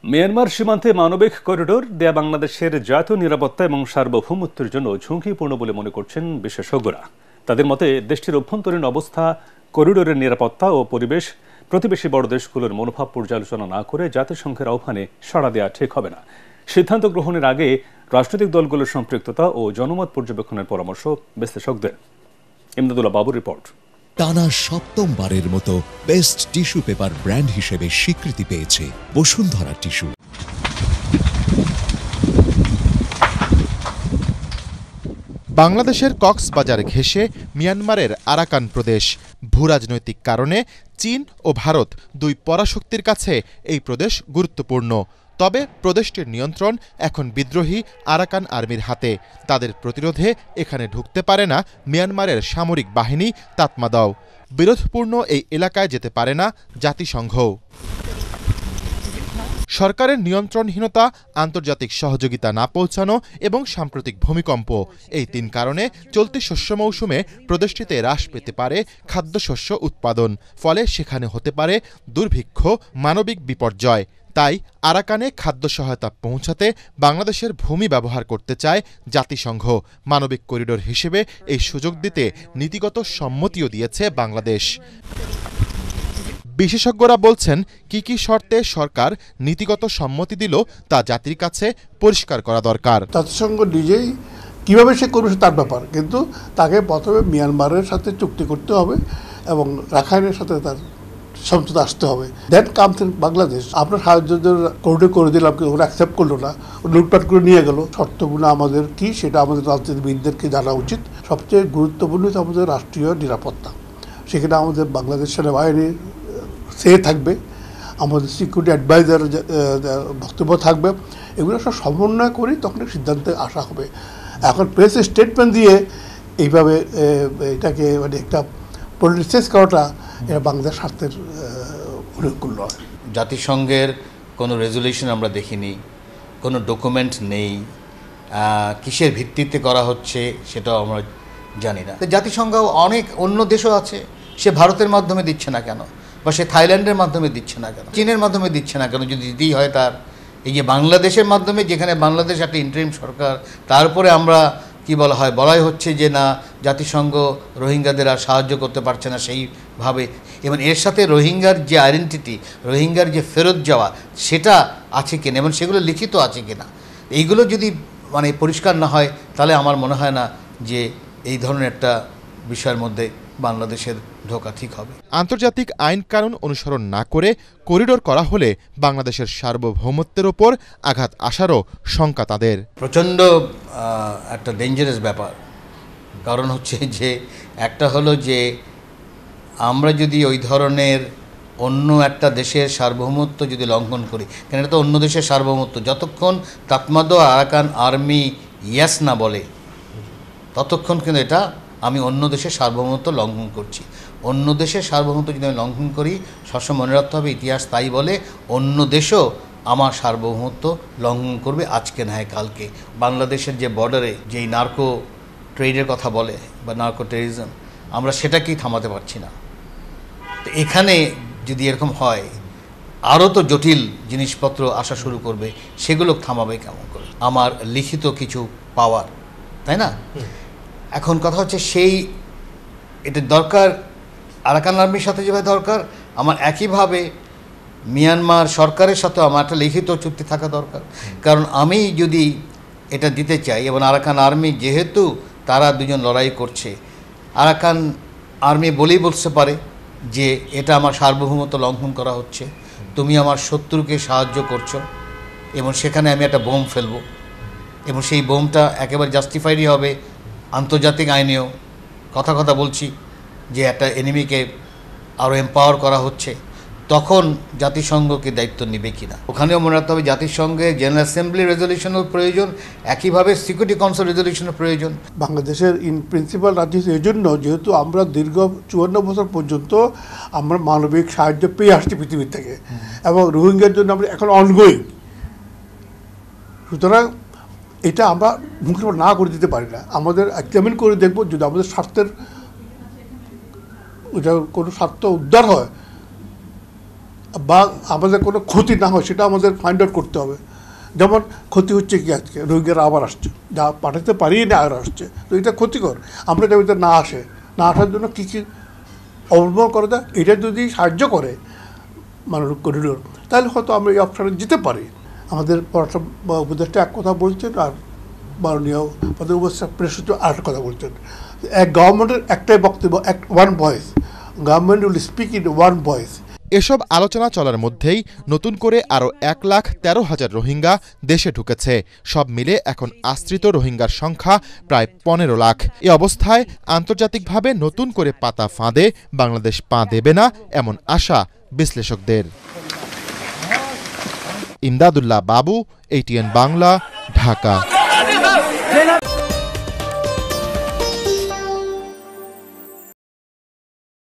Myanmar সীমান্তে মানবিক corridor দেয়া বাংলাদেশের জাতীয় নিরাপত্তা এবং সার্বভৌমত্বের জন্য ঝুঁকিপূর্ণ বলে মনে করছেন বিশেষজ্ঞরা। তাদের মতে দেশটির অভ্যন্তরীণ অবস্থা, করিডোরের নিরাপত্তা ও পরিবেশ প্রতিবেশী বড় দেশগুলোর মনোভাব পর্যালোচনা না করে জাতিসংঘের আহ্বানে সাড়া দেওয়া ঠিক হবে না। সিদ্ধান্ত গ্রহণের আগে রাজনৈতিক দলগুলোর সম্পৃক্ততা ও জনমত পর্যবেক্ষণের পরামর্শ বিশ্লেষকদের। ইমদাদুল্লাহ বাবুর রিপোর্ট। টানা সপ্তমবারের মতো বেস্ট টিস্যু পেপার ব্র্যান্ড হিসেবে স্বীকৃতি পেয়েছে বসুন্ধরা টিস্যু। বাংলাদেশের কক্সবাজার ঘেঁষে মিয়ানমারের আরাকান প্রদেশ। ভূরাজনৈতিক কারণে চীন ও ভারত দুই পরাশক্তির কাছে এই প্রদেশ গুরুত্বপূর্ণ। তবে প্রদেশটির নিয়ন্ত্রণ এখন বিদ্রোহী আরাকান আর্মির হাতে। তাদের প্রতিরোধে এখানে ঢুকতে পারে না মিয়ানমারের সামরিক বাহিনী তাতমাদাও। বিরোধপূর্ণ এই এলাকায় যেতে পারে না জাতিসংঘ। সরকারের নিয়ন্ত্রণহীনতা, আন্তর্জাতিক সহযোগিতা না পৌঁছানো এবং সাম্প্রতিক ভূমিকম্প, এই তিন কারণে চলতি শস্য মৌসুমে প্রদেশটিতে হ্রাস পেতে পারে খাদ্যশস্য উৎপাদন। ফলে সেখানে হতে পারে দুর্ভিক্ষ, মানবিক বিপর্যয়। তাই আরাকানে খাদ্য সহায়তা পৌঁছাতে বাংলাদেশের ভূমি ব্যবহার করতে চায় জাতিসংঘ। মানবিক করিডোর হিসেবে এই সুযোগ দিতে নীতিগত সম্মতিও দিয়েছে বাংলাদেশ। বিশেষজ্ঞরা বলছেন, কি শর্তে সরকার নীতিগত সম্মতি দিল তা জাতির কাছে পরিষ্কার করা দরকার। জাতিসংঘ নিজেই কীভাবে সে করবে তার ব্যাপার, কিন্তু তাকে প্রথমে মিয়ানমারের সাথে চুক্তি করতে হবে এবং রাখাইনের সাথে তার সমঝোতা আসতে হবে। Then comes in Bangladesh. আপনার সাহায্য করিডোর করে দিলাম, ওরা অ্যাকসেপ্ট করলো না, লুটপাট করে নিয়ে গেল। শর্তগুলো আমাদের কি সেটা আমাদের রাজনীতিবিদদেরকে জানা উচিত। সবচেয়ে গুরুত্বপূর্ণ হচ্ছে আমাদের রাষ্ট্রীয় নিরাপত্তা। সেখানে আমাদের বাংলাদেশ সেনাবাহিনীর সে থাকবে, আমাদের সিকিউরিটি অ্যাডভাইজার বক্তব্য থাকবে। এগুলো সব সমন্বয় করেই তখন সিদ্ধান্তে আসা হবে। এখন প্রেস স্টেটমেন্ট দিয়ে এইভাবে এটাকে মানে একটা পলিটিসাইজ করাটা এটা বাংলাদেশ স্বার্থের অনুকূল নয়। জাতিসংঘের কোনো রেজুলেশন আমরা দেখিনি, কোনো ডকুমেন্ট নেই, কিসের ভিত্তিতে করা হচ্ছে সেটাও আমরা জানি না। জাতিসংঘ অনেক অন্য দেশও আছে, সে ভারতের মাধ্যমে দিচ্ছে না কেন, বা সে থাইল্যান্ডের মাধ্যমে দিচ্ছে না কেন, চীনের মাধ্যমে দিচ্ছে না কেন? যদি দিতেই হয় তার এই যে বাংলাদেশের মাধ্যমে, যেখানে বাংলাদেশ একটা ইন্টারিম সরকার, তারপরে আমরা কি বলাই হচ্ছে যে না জাতিসংঘ রোহিঙ্গাদের আর সাহায্য করতে পারছে না সেইভাবে। এবং এর সাথে রোহিঙ্গার যে আইডেন্টিটি, রোহিঙ্গার যে ফেরত যাওয়া, সেটা আছে কিনা এবং সেগুলো লিখিত আছে কিনা, এইগুলো যদি মানে পরিষ্কার না হয় তাহলে আমার মনে হয় না যে এই ধরনের একটা বিষয়ের মধ্যে বাংলাদেশের ঢোকা ঠিক হবে। আন্তর্জাতিক আইন কানুন অনুসরণ না করে করিডোর করা হলে বাংলাদেশের সার্বভৌমত্বের ওপর আঘাত আসারও শঙ্কা তাদের। প্রচণ্ড একটা ডেঞ্জারাস ব্যাপার। কারণ হচ্ছে যে একটা হলো যে আমরা যদি ওই ধরনের অন্য একটা দেশের সার্বভৌমত্ব যদি লঙ্ঘন করি, কেন এটা তো অন্য দেশের সার্বভৌমত্ব, যতক্ষণ তাতমাদ আরাকান আর্মি ইয়াস না বলে ততক্ষণ কিন্তু এটা আমি অন্য দেশের সার্বভৌমত্ব লঙ্ঘন করছি। অন্য দেশের সার্বভৌমত্ব যদি আমি লঙ্ঘন করি, সবসময় মনে রাখতে হবে ইতিহাস তাই বলে অন্য দেশও আমার সার্বভৌমত্ব লঙ্ঘন করবে, আজকে না হয় কালকে। বাংলাদেশের যে বর্ডারে যেই নার্কো ট্রেডের কথা বলে বা নার্কো টেরিজম, আমরা সেটাকেই থামাতে পারছি না। তো এখানে যদি এরকম হয়, আরও তো জটিল জিনিসপত্র আসা শুরু করবে, সেগুলো থামাবে কেমন করে? আমার লিখিত কিছু পাওয়ার, তাই না? এখন কথা হচ্ছে সেই এটা দরকার আরাকান আর্মির সাথে যেভাবে দরকার, আমার একইভাবে মিয়ানমার সরকারের সাথে আমার একটা লিখিত চুক্তি থাকা দরকার। কারণ আমি যদি এটা দিতে চাই, এবং আরাকান আর্মি যেহেতু তারা দুজন লড়াই করছে, আরাকান আর্মি বলেই বলতে পারে যে এটা আমার সার্বভৌমত্ব লঙ্ঘন করা হচ্ছে, তুমি আমার শত্রুকে সাহায্য করছো, এবং সেখানে আমি একটা বোম ফেলবো, এবং সেই বোমটা একেবারে জাস্টিফাইডই হবে আন্তর্জাতিক আইনেও। কথা বলছি যে একটা এনিমিকে আরও এম্পাওয়ার করা হচ্ছে, তখন জাতিসংঘকে দায়িত্ব নেবে কিনা? ওখানেও মনে রাখতে হবে জাতিসংঘের জেনারেল অ্যাসেম্বলি রেজলিউশনের প্রয়োজন, একইভাবে সিকিউরিটি কাউন্সিল রেজলিউশনের প্রয়োজন। বাংলাদেশের ইন প্রিন্সিপাল রাজ্য এই জন্য, যেহেতু আমরা দীর্ঘ 54 বছর পর্যন্ত আমরা মানবিক সাহায্য পেয়ে আসছি পৃথিবীর থেকে, এবং রোহিঙ্গার জন্য আমরা এখন অনগোয়িং। সুতরাং এটা আমরা মুখে না করে দিতে পারি না। আমাদের এক্সামিন করে দেখব, যদি আমাদের স্বার্থের ওইটা কোনো স্বার্থ উদ্ধার হয় বা আমাদের কোনো ক্ষতি না হয় সেটা আমাদের ফাইন্ড আউট করতে হবে। যেমন ক্ষতি হচ্ছে কি, আজকে রোহিঙ্গারা আবার আসছে, যা পাঠাতে পারি না আর আসছে, তো এটা ক্ষতিকর। আমরা যাতে না আসার জন্য কী কী অবলম্বন করা যায়, এটা যদি সাহায্য করে মানবিক করিডোর, তাহলে হয়তো আমরা এই অপশানে যেতে পারি। আমাদের পররাষ্ট্র উপদেষ্টা এক কথা বলছেন, আর মাননীয় প্রধান উপদেষ্টা প্রেস সচিব আরেকটা কথা বলছেন। এক গভর্নমেন্টের একটাই বক্তব্য, one voice, government will speak in one voice. এসব আলোচনা চলার মধ্যেই নতুন করে আরও 1,13,000 রোহিঙ্গা দেশে ঢুকেছে। সব মিলে এখন আশ্রিত রোহিঙ্গার সংখ্যা প্রায় 15 লাখ। এ অবস্থায় আন্তর্জাতিকভাবে নতুন করে পাতা ফাঁদে বাংলাদেশ পা দেবে না এমন আশা বিশ্লেষকদের। ইমদাদুল্লাহ বাবু, ATN বাংলা, ঢাকা।